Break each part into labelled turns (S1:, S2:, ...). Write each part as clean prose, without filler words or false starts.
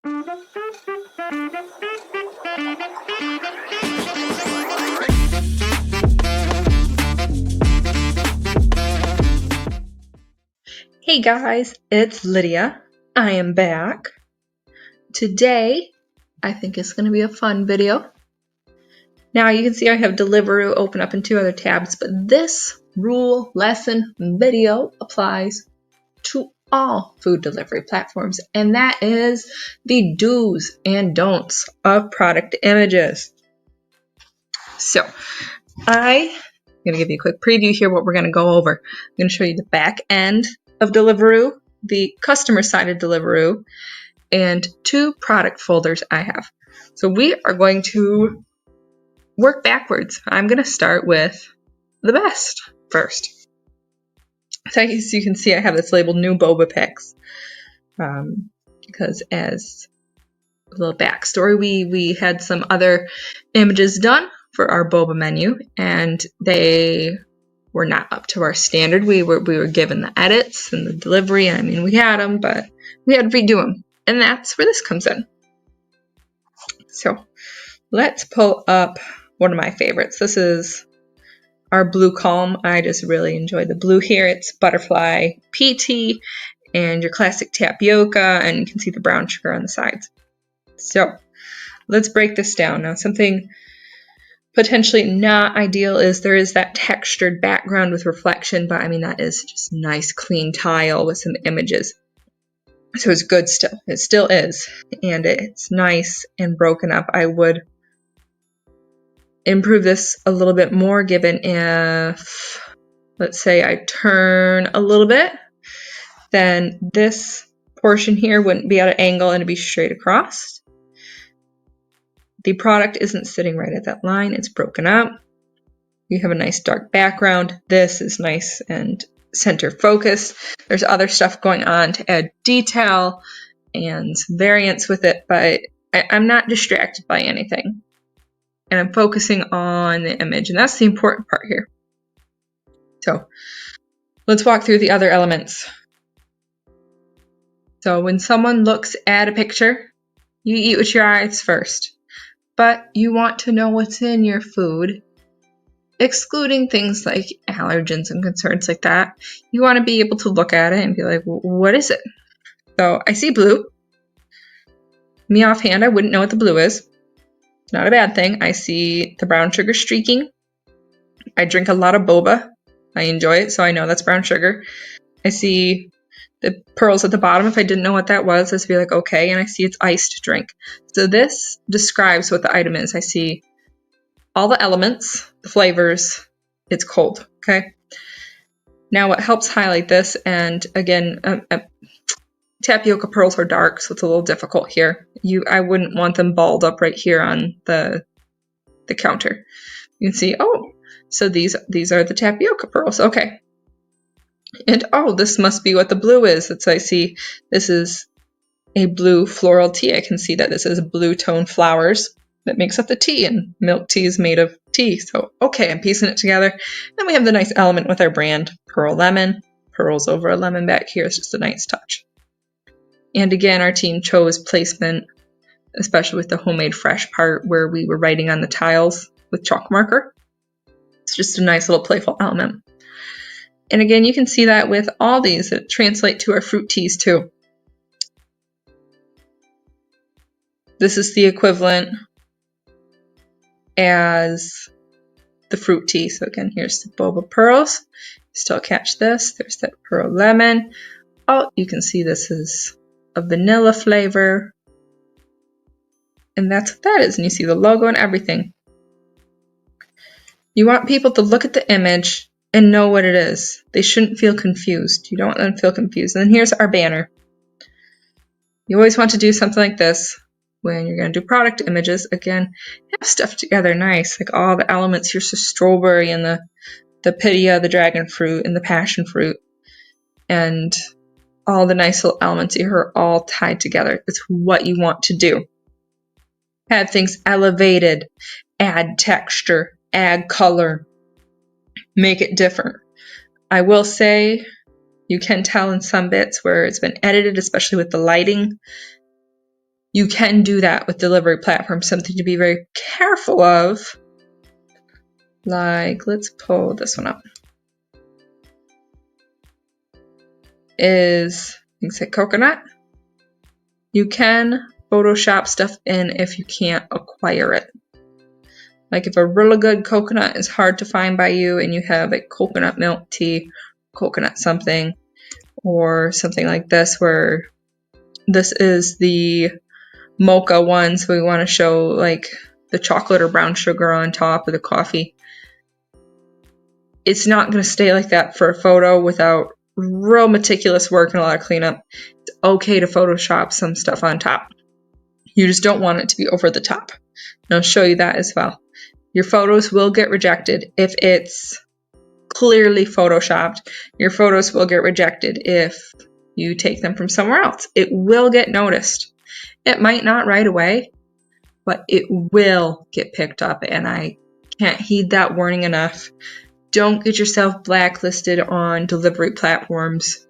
S1: Hey guys, it's Lydia. I am back. Today, I think it's going to be a fun video. Now you can see I have Deliveroo open up in 2 other tabs, but this rule lesson video applies to all food delivery platforms, and that is the do's and don'ts of product images. So, I'm going to give you a quick preview here what we're going to go over. I'm going to show you the back end of Deliveroo, the customer side of Deliveroo, and 2 product folders I have. So we are going to work backwards. I'm going to start with the best first. So as you can see, I have this labeled new boba picks because as a little backstory, we had some other images done for our boba menu, and they were not up to our standard. We were given the edits and the delivery, and I mean we had them, but we had to redo them, and that's where this comes in. So let's pull up one of my favorites. This is our blue calm. I just really enjoy the blue here. It's butterfly PT and your classic tapioca, and you can see the brown sugar on the sides. So let's break this down. Now, something potentially not ideal is there is that textured background with reflection, but I mean that is just nice clean tile with some images. So it's good still. It still is, and it's nice and broken up. I would improve this a little bit more, given if, let's say, I turn a little bit, then this portion here wouldn't be at an angle and it'd be straight across. The product isn't sitting right at that line. It's broken up. You have a nice dark background. This is nice and center focused. There's other stuff going on to add detail and variance with it, but I'm not distracted by anything. And I'm focusing on the image, and that's the important part here. So let's walk through the other elements. So when someone looks at a picture, you eat with your eyes first. But you want to know what's in your food, excluding things like allergens and concerns like that. You want to be able to look at it and be like, well, what is it? So I see blue. Me offhand, I wouldn't know what the blue is. It's not a bad thing. I see the brown sugar streaking. I drink a lot of boba. I enjoy it, so I know that's brown sugar. I see the pearls at the bottom. If I didn't know what that was, I'd be like, okay. And I see it's iced drink. So this describes what the item is. I see all the elements, the flavors, it's cold, okay? Now what helps highlight this, and again, tapioca pearls are dark, so it's a little difficult here. I wouldn't want them balled up right here on the counter. You can see, oh, so these are the tapioca pearls, okay. And oh, this must be what the blue is. I see this is a blue floral tea. I can see that this is blue tone flowers that makes up the tea, and milk tea is made of tea. So, okay, I'm piecing it together. Then we have the nice element with our brand, Pearl Lemon. Pearls over a lemon back here is just a nice touch. And again, our team chose placement, especially with the homemade fresh part where we were writing on the tiles with chalk marker. It's just a nice little playful element. And again, you can see that with all these that translate to our fruit teas too. This is the equivalent as the fruit tea. So again, here's the boba pearls. Still catch this. There's that pearl lemon. Oh, you can see this is a vanilla flavor. And that's what that is. And you see the logo and everything. You want people to look at the image and know what it is. They shouldn't feel confused. You don't want them to feel confused. And then here's our banner. You always want to do something like this when you're going to do product images. Again, have stuff together nice, like all the elements. Here's the strawberry and the pitaya, the dragon fruit, and the passion fruit. And all the nice little elements here are all tied together. It's what you want to do. Have things elevated, add texture, add color, make it different. I will say you can tell in some bits where it's been edited, especially with the lighting. You can do that with delivery platforms. Something to be very careful of. Like, let's pull this one up. Is things like coconut. You can Photoshop stuff in if you can't acquire it. Like if a really good coconut is hard to find by you and you have a coconut milk tea, coconut something, or something like this where this is the mocha one, so we want to show like the chocolate or brown sugar on top of the coffee. It's not going to stay like that for a photo without real meticulous work and a lot of cleanup. It's okay to Photoshop some stuff on top. You just don't want it to be over the top. And I'll show you that as well. Your photos will get rejected if it's clearly Photoshopped. Your photos will get rejected if you take them from somewhere else. It will get noticed. It might not right away, but it will get picked up, and I can't heed that warning enough. Don't get yourself blacklisted on delivery platforms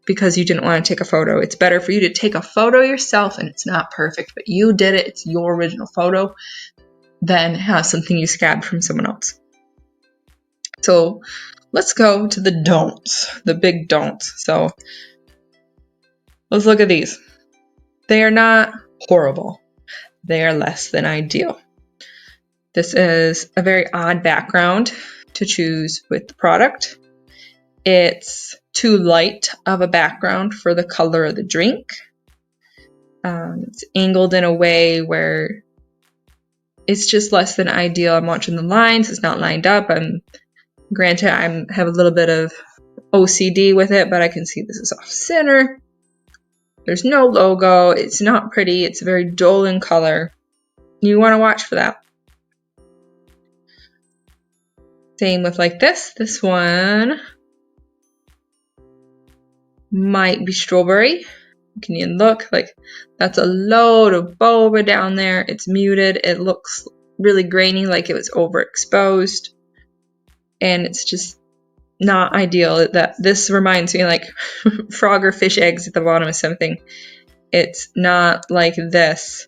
S1: because you didn't want to take a photo. It's better for you to take a photo yourself, and it's not perfect, but you did it. It's your original photo. Than have something you scabbed from someone else. So let's go to the don'ts, the big don'ts. So let's look at these. They are not horrible. They are less than ideal. This is a very odd background to choose with the product. It's too light of a background for the color of the drink. It's angled in a way where it's just less than ideal. I'm watching the lines. It's not lined up. Granted, I have a little bit of OCD with it, but I can see this is off center. There's no logo. It's not pretty. It's very dull in color. You want to watch for that. Same with like this. This one might be strawberry. Can you look? Like that's a load of boba down there. It's muted. It looks really grainy, like it was overexposed. And it's just not ideal. That this reminds me like frog or fish eggs at the bottom of something. It's not like this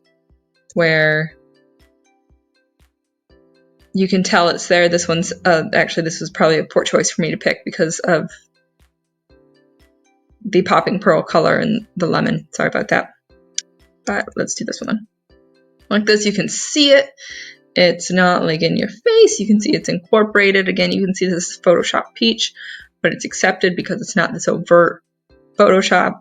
S1: where you can tell it's there. This one's actually this was probably a poor choice for me to pick because of the popping pearl color and the lemon. Sorry about that. But let's do this one. Like this, you can see it. It's not like in your face. You can see it's incorporated. Again, you can see this is Photoshop peach, but it's accepted because it's not this overt Photoshop.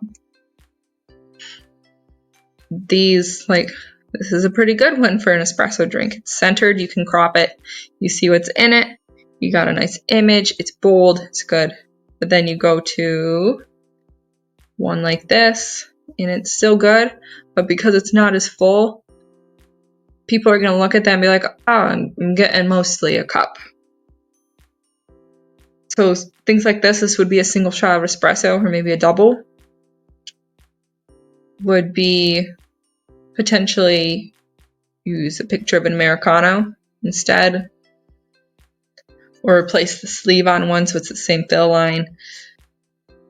S1: These, like, this is a pretty good one for an espresso drink. It's centered. You can crop it. You see what's in it. You got a nice image. It's bold. It's good. But then you go to one like this, and it's still good, but because it's not as full, people are going to look at that and be like, oh, I'm getting mostly a cup. So things like this would be a single shot of espresso or maybe a double. Would be potentially use a picture of an Americano instead, or replace the sleeve on one so it's the same fill line.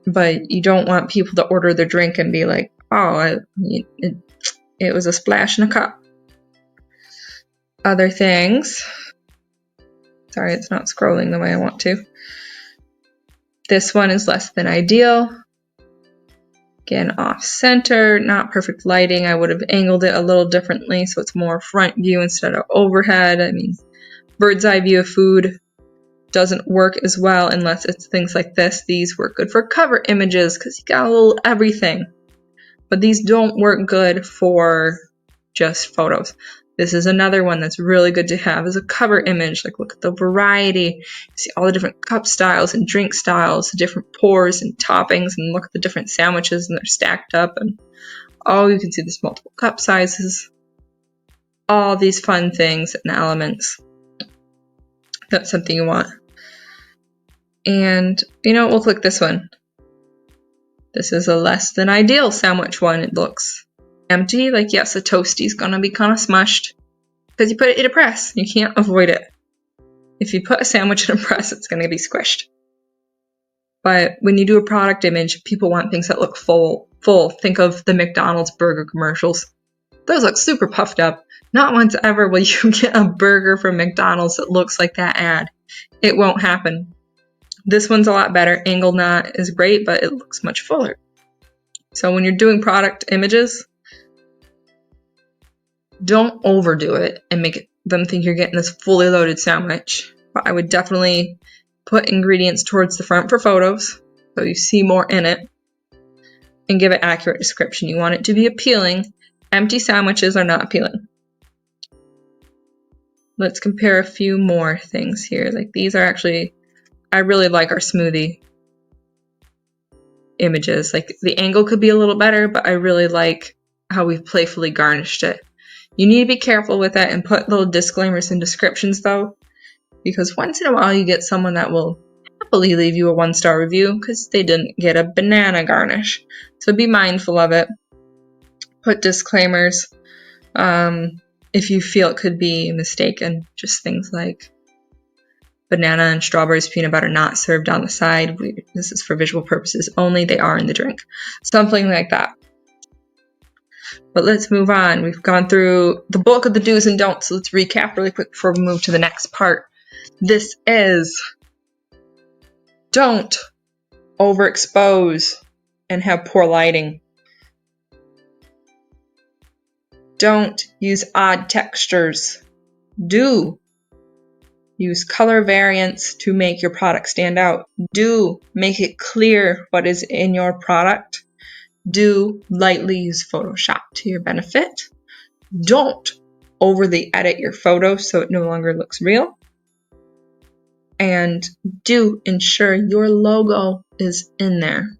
S1: But you don't want people to order their drink and be like, oh, it was a splash in a cup. Other things. Sorry, it's not scrolling the way I want to. This one is less than ideal. Again, off center, not perfect lighting. I would have angled it a little differently so it's more front view instead of overhead. I mean, bird's eye view of food doesn't work as well unless it's things like this. These work good for cover images because you got a little everything. But these don't work good for just photos. This is another one that's really good to have as a cover image. Like, look at the variety. You see all the different cup styles and drink styles, the different pours and toppings, and look at the different sandwiches and they're stacked up. And oh, you can see there's multiple cup sizes. All these fun things and elements. That's something you want. And, we'll click this one. This is a less than ideal sandwich one. It looks empty. Like, yes, a toastie's gonna be kind of smushed because you put it in a press. You can't avoid it. If you put a sandwich in a press, it's gonna be squished. But when you do a product image, people want things that look full. Think of the McDonald's burger commercials. those look super puffed up. Not once ever will you get a burger from McDonald's that looks like that ad. It won't happen. This one's a lot better. Angled not is great, but it looks much fuller. So when you're doing product images, don't overdo it and make them think you're getting this fully loaded sandwich. But I would definitely put ingredients towards the front for photos, so you see more in it, and give it accurate description. You want it to be appealing. Empty sandwiches are not appealing. Let's compare a few more things here. Like these are actually, I really like our smoothie images. Like the angle could be a little better, but I really like how we've playfully garnished it. You need to be careful with that and put little disclaimers and descriptions though, because once in a while you get someone that will happily leave you a 1-star review because they didn't get a banana garnish. So be mindful of it. Put disclaimers if you feel it could be mistaken. Just things like banana and strawberries, peanut butter not served on the side. This is for visual purposes only. They are in the drink. Something like that. But let's move on. We've gone through the bulk of the do's and don'ts. So let's recap really quick before we move to the next part. This is don't overexpose and have poor lighting. Don't use odd textures. Do use color variants to make your product stand out. Do make it clear what is in your product. Do lightly use Photoshop to your benefit. Don't overly edit your photo so it no longer looks real. And do ensure your logo is in there.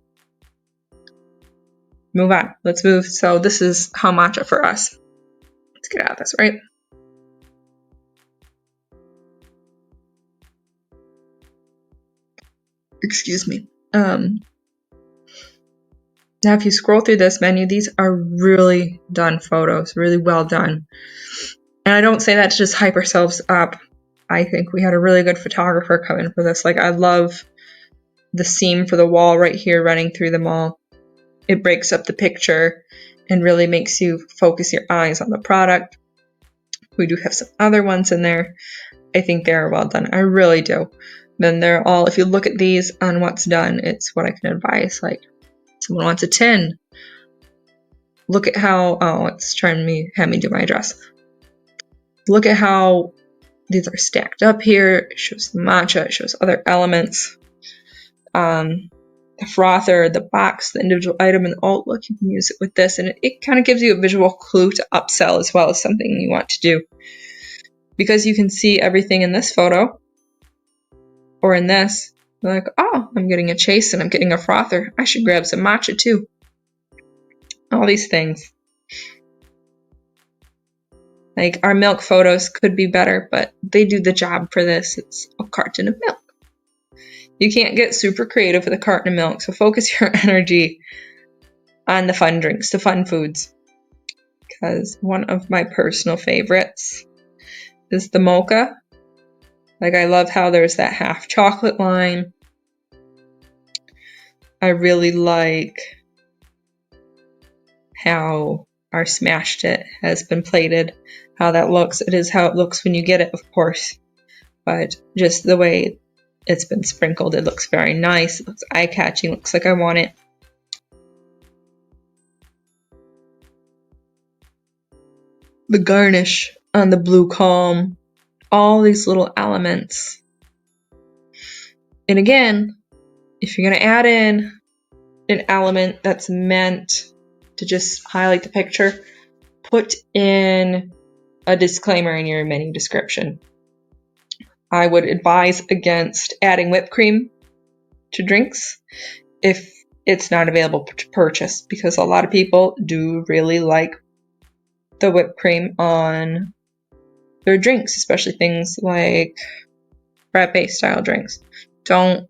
S1: Move on. Let's move. So this is how matcha for us. Let's get out of this, right? Excuse me. Now if you scroll through this menu, these are really done photos, really well done. And I don't say that to just hype ourselves up. I think we had a really good photographer come in for this. Like, I love the seam for the wall right here running through the mall. It breaks up the picture and really makes you focus your eyes on the product. We do have some other ones in there. I think they are well done. I really do. Then they're all, if you look at these on what's done, it's what I can advise. Like, someone wants a tin. Look at how, oh, it's trying to have me do my address. Look at how these are stacked up here. It shows the matcha, it shows other elements. The frother, the box, the individual item, and the alt look, you can use it with this. And it kind of gives you a visual clue to upsell as well as something you want to do. Because you can see everything in this photo, or in this, you're like, oh, I'm getting a chase and I'm getting a frother. I should grab some matcha too. All these things. Like, our milk photos could be better, but they do the job for this. It's a carton of milk. You can't get super creative with a carton of milk, so focus your energy on the fun drinks, the fun foods. Because one of my personal favorites is the mocha. Like, I love how there's that half chocolate line. I really like how our smashed it has been plated, how that looks. It is how it looks when you get it, of course. But just the way it's been sprinkled, it looks very nice. It looks eye-catching, looks like I want it. The garnish on the blue calm, all these little elements. And again, if you're going to add in an element that's meant to just highlight the picture, put in a disclaimer in your menu description. I would advise against adding whipped cream to drinks if it's not available to purchase, because a lot of people do really like the whipped cream on their drinks, especially things like frappe style drinks. Don't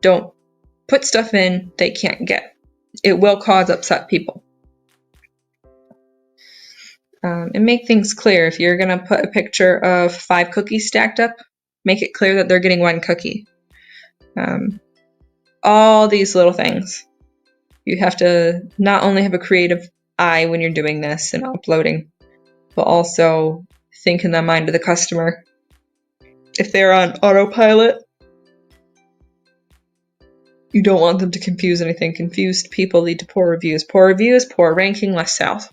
S1: put stuff in they can't get. It will cause upset people. And make things clear. If you're going to put a picture of 5 cookies stacked up, make it clear that they're getting 1 cookie. All these little things. You have to not only have a creative eye when you're doing this and uploading, but also think in the mind of the customer. If they're on autopilot, you don't want them to confuse anything. Confused people lead to poor reviews. Poor reviews, poor ranking, less sales.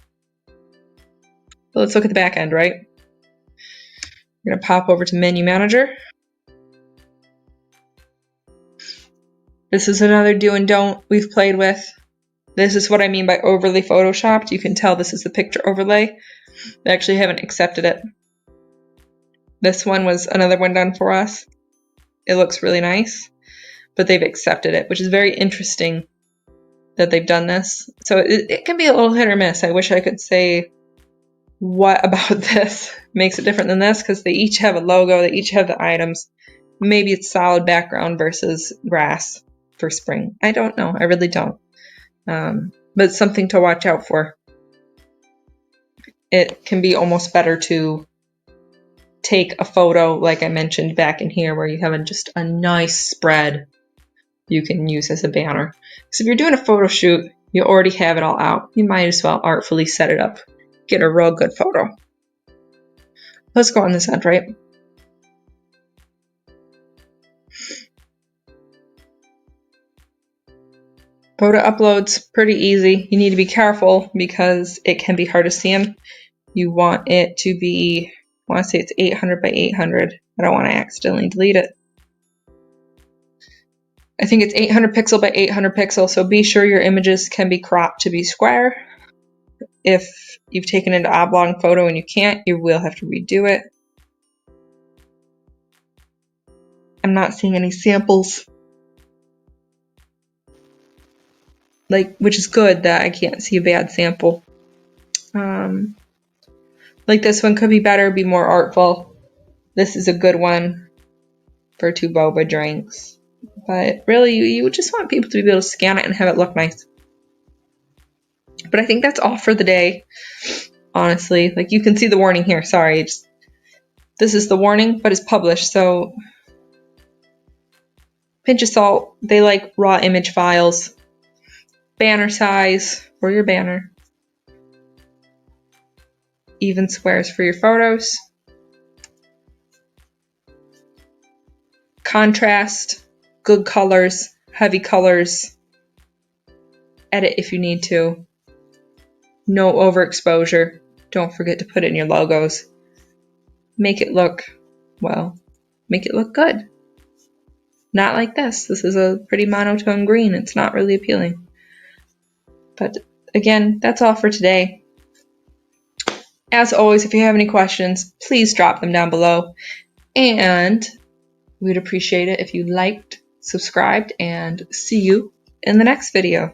S1: But let's look at the back end, right? We're going to pop over to Menu Manager. This is another do and don't we've played with. This is what I mean by overly photoshopped. You can tell this is the picture overlay. They actually haven't accepted it. This one was another one done for us. It looks really nice, but they've accepted it, which is very interesting that they've done this. So it can be a little hit or miss. I wish I could say what about this makes it different than this, because they each have a logo, they each have the items. Maybe it's solid background versus grass for spring. I don't know. I really don't. But it's something to watch out for. It can be almost better to take a photo, like I mentioned back in here, where you have just a nice spread you can use as a banner. So if you're doing a photo shoot, you already have it all out. You might as well artfully set it up. Get a real good photo. Let's go on this end, right? Photo uploads, pretty easy. You need to be careful because it can be hard to see them. You want it to be, I want to say it's 800 by 800. I don't want to accidentally delete it. I think it's 800 pixel by 800 pixel, so be sure your images can be cropped to be square. If you've taken an oblong photo and you can't, you will have to redo it. I'm not seeing any samples, which is good that I can't see a bad sample. Like this one could be better, be more artful. This is a good one for 2 boba drinks. But really, you just want people to be able to scan it and have it look nice. But I think that's all for the day, honestly. Like, you can see the warning here. Sorry. This is the warning, but it's published, so pinch of salt. They like raw image files. Banner size for your banner. Even squares for your photos. Contrast. Good colors. Heavy colors. Edit if you need to. No overexposure. Don't forget to put it in your logos. Make it look, well, make it look good. Not like this. This is a pretty monotone green. It's not really appealing. But again, that's all for today. As always, if you have any questions, please drop them down below. And we'd appreciate it if you liked, subscribed, and see you in the next video.